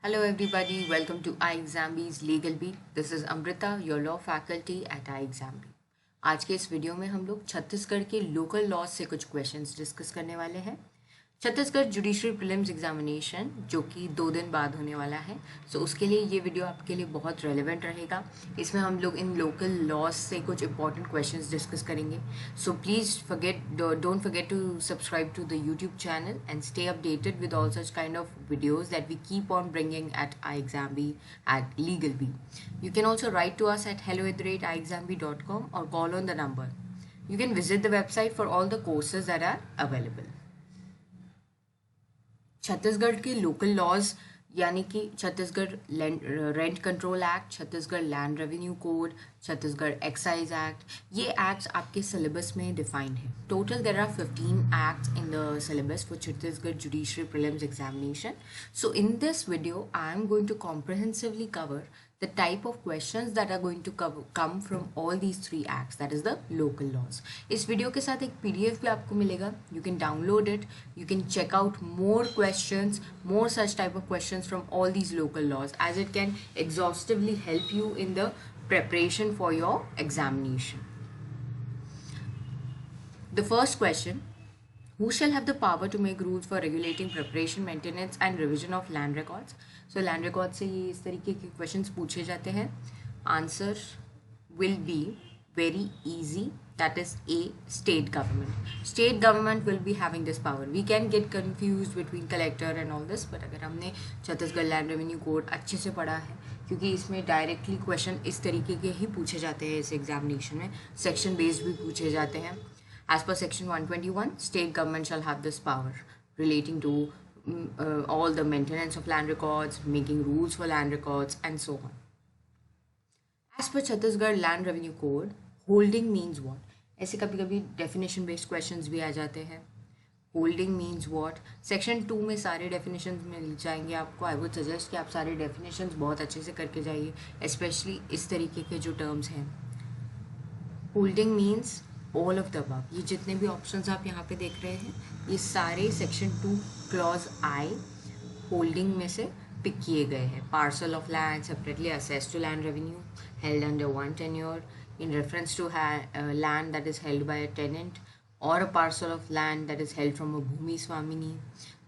Hello everybody, welcome to iExamB's Legal Beat. This is Amrita, your law faculty at iExamB. आज के इस video में हम लोग छत्तीसगढ़ के लोकल लॉज से कुछ क्वेश्चंस डिस्कस करने वाले हैं। छत्तीसगढ़ जुडिशरी प्रीलिम्स एग्जामिनेशन जो कि 2 दिन बाद होने वाला है, सो उसके लिए ये वीडियो आपके लिए बहुत रेलेवेंट रहेगा। इसमें हम लोग इन लोकल लॉज से कुछ इंपॉर्टेंट क्वेश्चंस डिस्कस करेंगे। So please don't forget to subscribe to the YouTube channel and stay updated with all such kind of videos that we keep on bringing at iExamB at LegalB. You can also write to us at hello@iexamb.com or call on the number. You can visit the website for all the courses that are available. Chhattisgarh के local laws यानी कि Chhattisgarh rent control act, Chhattisgarh land revenue code, Chhattisgarh excise act, ये acts आपके syllabus में defined है। Total there are 15 acts in the syllabus for Chhattisgarh judiciary prelims examination. So in this video I am going to comprehensively cover the type of questions that are going to come from all these 3 acts, that is the local laws. इस video के साथ एक PDF भी आपको मिलेगा. You can download it. You can check out more questions, more such type of questions from all these local laws, as it can exhaustively help you in the preparation for your examination. The first question: who shall have the power to make rules for regulating preparation, maintenance and revision of land records? So land records से ये इस तरीके के questions पूछे जाते हैं. Answer will be very easy. That is A, state government. State government will be having this power. We can get confused between collector and all this, but अगर हमने छत्तीसगढ़ लैंड रेवेन्यू कोड अच्छे से पढ़ा है, क्योंकि इसमें डायरेक्टली क्वेश्चन इस तरीके के ही पूछे जाते हैं इस एग्जामिनेशन में, सेक्शन बेस्ड भी पूछे जाते हैं. As per section 121, state government shall have this power relating to all the maintenance of land records, making rules for land records and so on. As per Chhattisgarh Land Revenue Code, holding means what? ऐसे कभी कभी definition based questions भी आ जाते हैं. Holding means what, section 2 में सारे definition मिल जाएंगे आपको. आई वुड सजेस्ट कि आप सारे डेफिनेशन बहुत अच्छे से करके जाइए, स्पेशली इस तरीके के जो टर्म्स हैं. Holding means all of the above. ये जितने भी ऑप्शंस आप यहाँ पे देख रहे हैं, ये सारे सेक्शन 2 क्लॉज आई होल्डिंग में से पिक किए गए हैं. Parcel of land separately assessed to land revenue, held under one tenure in reference to land that is held by a tenant or a parcel of land that is held from a भूमि स्वामिनी.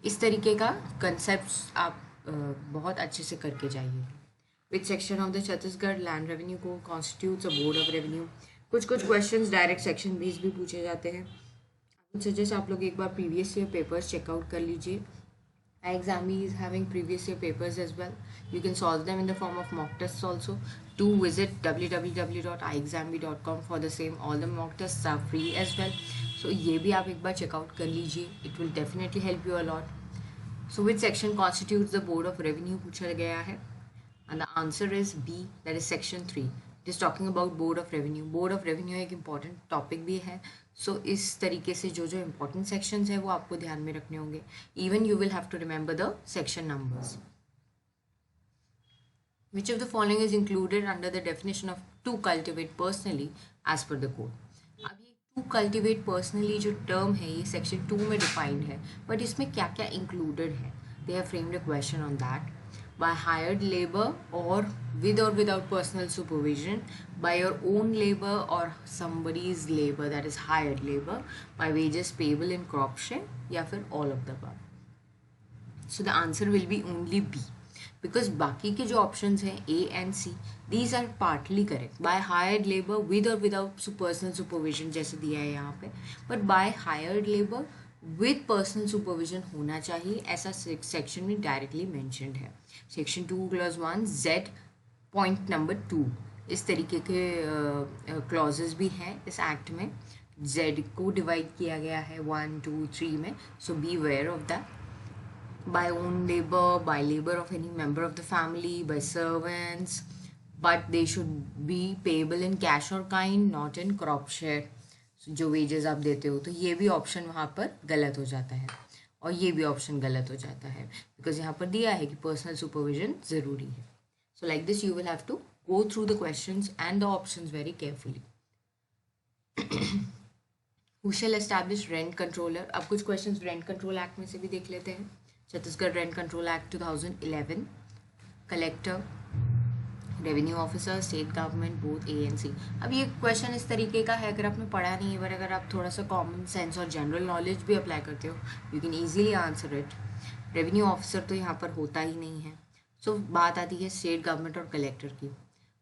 इस तरीके का concept आप बहुत अच्छे से करके जाइए. Which section of the Chhattisgarh land revenue code constitutes a board of revenue. कुछ क्वेश्चंस डायरेक्ट सेक्शन बेस भी पूछे जाते हैं. सजेस्ट आप लोग एक बार प्रीवियस ईयर पेपर्स चेकआउट कर लीजिए. iExamB is having previous year papers as well. You can solve them in the form of mock tests also. Do visit www.iexamb.com for the same. All the mock tests are free as well. So ये भी आप एक बार checkout कर लीजिए. It will definitely help you a lot. So which section constitutes the Board of Revenue पूछा गया है, and the answer is B, that is section 3. It is talking about Board of Revenue. Board of Revenue एक important topic भी है. So इस तरीके से जो जो important sections है वो आपको ध्यान में रखने होंगे. Even you will have to remember the section numbers. Which of the following is included under the definition of to cultivate personally as per the code? अब ये to cultivate personally जो term है ये section 2 में defined है, but इसमें क्या क्या included है? They have framed a question on that. By hired labor or without personal supervision, by your own labor or somebody's labor, that is hired labor, by wages payable in crop share, या फिर all of the above. So the answer will be only B, because बाकी के जो options हैं A and C, these are partly correct. By hired labor with or without personal supervision जैसे दिया है यहाँ पे, but by hired labor with personal supervision होना चाहिए, ऐसा सेक्शन में डायरेक्टली मेंशन्ड है. Section 2 clause 1 Z point number 2 इस तरीके के क्लॉजेस भी हैं इस एक्ट में. जेड को डिवाइड किया गया है 1, 2, 3 में. So beware of that. By own labour, by labour of any member of the family, by servants, but they should be payable in cash or kind, not in crop share. जो wages आप देते हो, तो ये भी option वहाँ पर गलत हो जाता है और ये भी ऑप्शन गलत हो जाता है, बिकॉज यहाँ पर दिया है कि पर्सनल सुपरविजन ज़रूरी है. So like this you will have to go through the questions and the options very carefully. Who shall establish rent controller. अब कुछ क्वेश्चंस रेंट कंट्रोल एक्ट में से भी देख लेते हैं. Chhattisgarh rent control act 2011. Collector, revenue officer, state government, both A and C. अब ये क्वेश्चन इस तरीके का है, अगर आपने पढ़ा नहीं है पर अगर आप थोड़ा सा कॉमन सेंस और जनरल नॉलेज भी अप्लाई करते हो, you can easily answer it. Revenue officer तो यहाँ पर होता ही नहीं है। सो बात आती है स्टेट गवर्नमेंट और कलेक्टर की।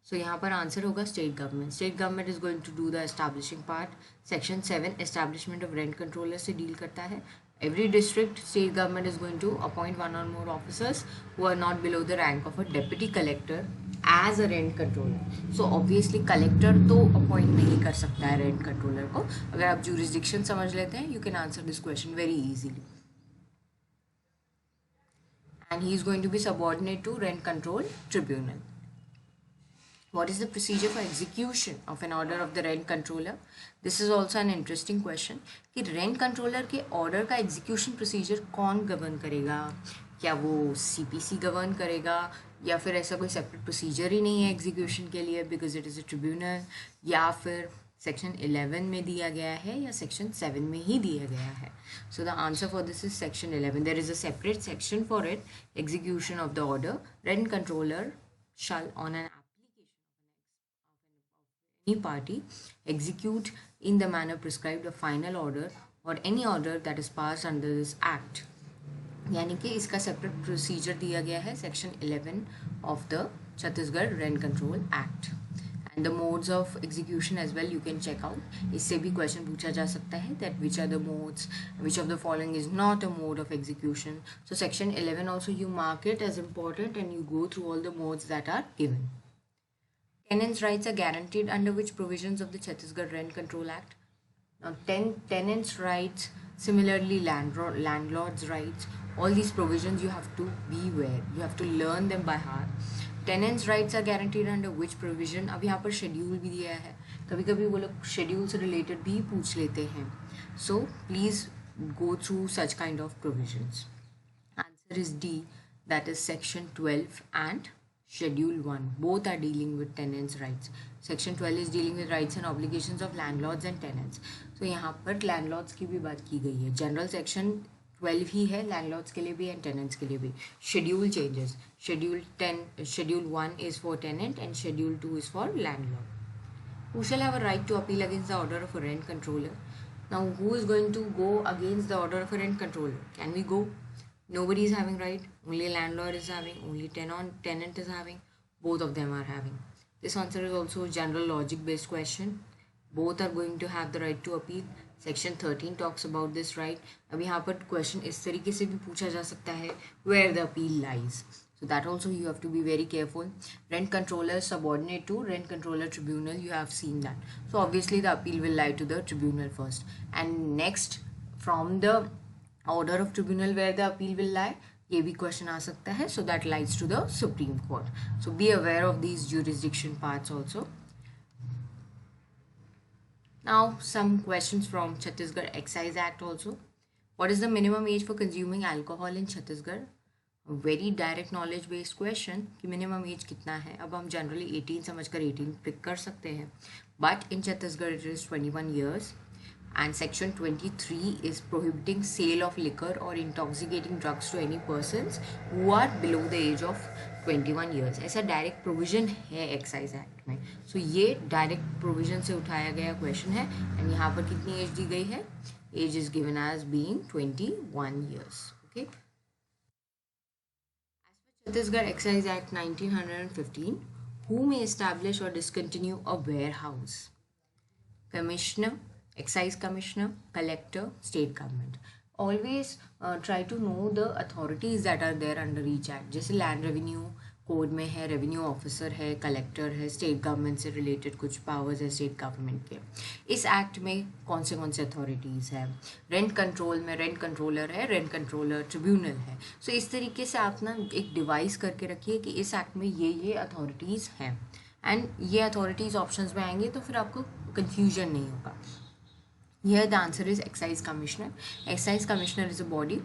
सो यहाँ पर आंसर होगा state government. State government is going to do the establishing part. Section 7 establishment of rent controller से डील करता है। Every district state government is going to appoint one or more officers who are not below the rank of a deputy collector as a rent controller. So obviously collector तो appoint नहीं कर सकता है rent controller को। अगर आप jurisdiction समझ लेते हैं, you can answer this question very easily. And he is going to be subordinate to rent control tribunal. What is the procedure for execution of an order of the rent controller? This is also an interesting question कि rent controller के order का execution procedure कौन govern करेगा? क्या वो CPC govern करेगा या फिर ऐसा कोई separate procedure ही नहीं है execution के लिए because it is a tribunal, या फिर सेक्शन 11 में दिया गया है या सेक्शन 7 में ही दिया गया है? So the answer for this is section 11. There is a separate section for it. Execution of the order. Rent controller shall on an any party execute in the manner prescribed a final order or any order that is passed under this act. यानी कि इसका separate procedure दिया गया है section 11 of the Chhattisgarh rent control act. And the modes of execution as well you can check out. इससे भी question पूछा जा सकता है that which are the modes, which of the following is not a mode of execution. So section 11 also you mark it as important and you go through all the modes that are given. Tenants' rights are guaranteed under which provisions of the Chhattisgarh Rent Control Act? Now, tenants' rights, similarly landlords' rights, all these provisions you have to be aware. You have to learn them by heart. Tenants' rights are guaranteed under which provision? अब यहाँ पर schedule भी दिया है. कभी कभी वो लोग schedule से related भी पूछ लेते हैं. So please go through such kind of provisions. Answer is D. That is section 12 and Schedule 1. Both are dealing with tenants' rights. Section 12 is dealing with rights and obligations of landlords and tenants. So यहाँ पर landlords की भी बात की गई है. General section 12 ही है landlords के लिए भी and tenants के लिए भी. Schedule changes. Schedule 1 is for tenant and Schedule 2 is for landlord. Who shall have a right to appeal against the order of a rent controller? Now, who is going to go against the order of a rent controller? Can we go? Nobody is having right. Only landlord is having. Only tenant is having. Both of them are having. This answer is also a general logic based question. Both are going to have the right to appeal. Section 13 talks about this right. अब यहाँ पर question इस तरीके से भी पूछा जा सकता है where the appeal lies. So that also you have to be very careful. Rent controller subordinate to rent controller tribunal. You have seen that. So obviously the appeal will lie to the tribunal first. And next from the order of tribunal where the appeal will lie, ये भी question आ सकता है. So that lies to the Supreme Court. So be aware of these jurisdiction parts also. Now some questions from Chhattisgarh Excise Act also. What is the minimum age for consuming alcohol in Chhattisgarh? A very direct knowledge based question कि minimum age कितना है. अब हम generally 18 समझकर 18 pick कर सकते हैं. But in Chhattisgarh it is 21 years. And section 23 is prohibiting sale of liquor or intoxicating drugs to any persons who are below the age of 21 years. ऐसा डायरेक्ट प्रोविजन है एक्साइज एक्ट में. सो ये direct provision से उठाया गया question है. And यहाँ पर कितनी एज दी गई है? Age is given as being 21 years. Okay. As per Chhattisgarh Excise Act 1915, who may establish or discontinue a warehouse? Commissioner, Excise Commissioner, Collector, State Government. Always try to know the authorities that are there under each act. जैसे land revenue code में है, revenue officer है, collector है, state government से related कुछ powers है state government के. इस एक्ट में कौन से अथॉरिटीज़ है? रेंट कंट्रोल में रेंट कंट्रोलर है, रेंट कंट्रोलर ट्रिब्यूनल है. सो इस तरीके से आप ना एक डिवाइस करके रखिए कि इस एक्ट में ये अथॉरिटीज़ हैं. एंड ये अथॉरिटीज़ ऑप्शंस में आएंगे तो फिर आपको कंफ्यूजन नहीं होगा. Here the answer is Excise Commissioner. Excise Commissioner is a body.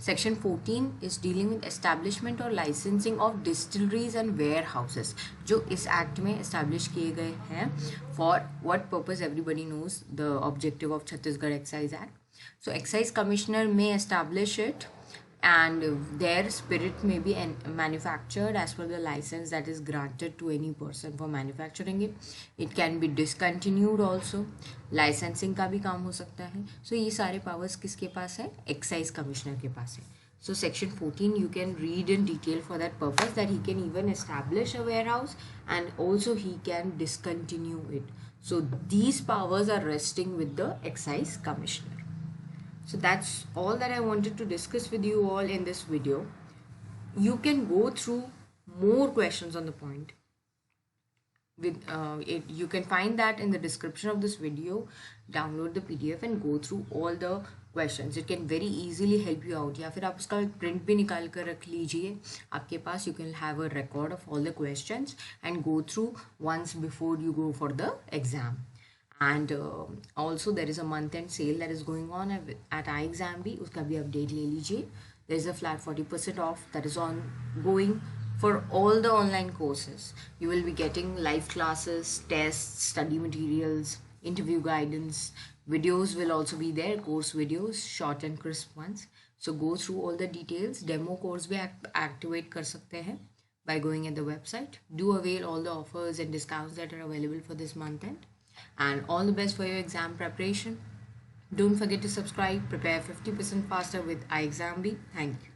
Section 14 is dealing with establishment or licensing of distilleries and warehouses जो इस एक्ट में establish किए गए हैं. For what purpose everybody knows the objective of Chhattisgarh Excise Act. So Excise Commissioner may establish it and their spirit may be manufactured as per the license that is granted to any person for manufacturing it. It can be discontinued also. licensing का भी काम हो सकता है. So ये सारे powers किसके पास है? Excise Commissioner के पास है. So section 14 you can read in detail for that purpose, that he can even establish a warehouse and also he can discontinue it. So these powers are resting with the Excise Commissioner. So that's all that I wanted to discuss with you all in this video. You can go through more questions on the point. You can find that in the description of this video. Download the PDF and go through all the questions. It can very easily help you out. या फिर आप उसका print भी निकाल कर रख लीजिए आपके पास. You can have a record of all the questions and go through once before you go for the exam. And also there is a month end sale that is going on at iExamB. उसका भी update ले लीजिए. There is a flat 40% off that is ongoing for all the online courses. You will be getting live classes, tests, study materials, interview guidance. Videos will also be there, course videos, short and crisp ones. So go through all the details. Demo course भी activate कर सकते हैं by going at the website. Do avail all the offers and discounts that are available for this month end. And all the best for your exam preparation. Don't forget to subscribe. Prepare 50% faster with iExamB. Thank you.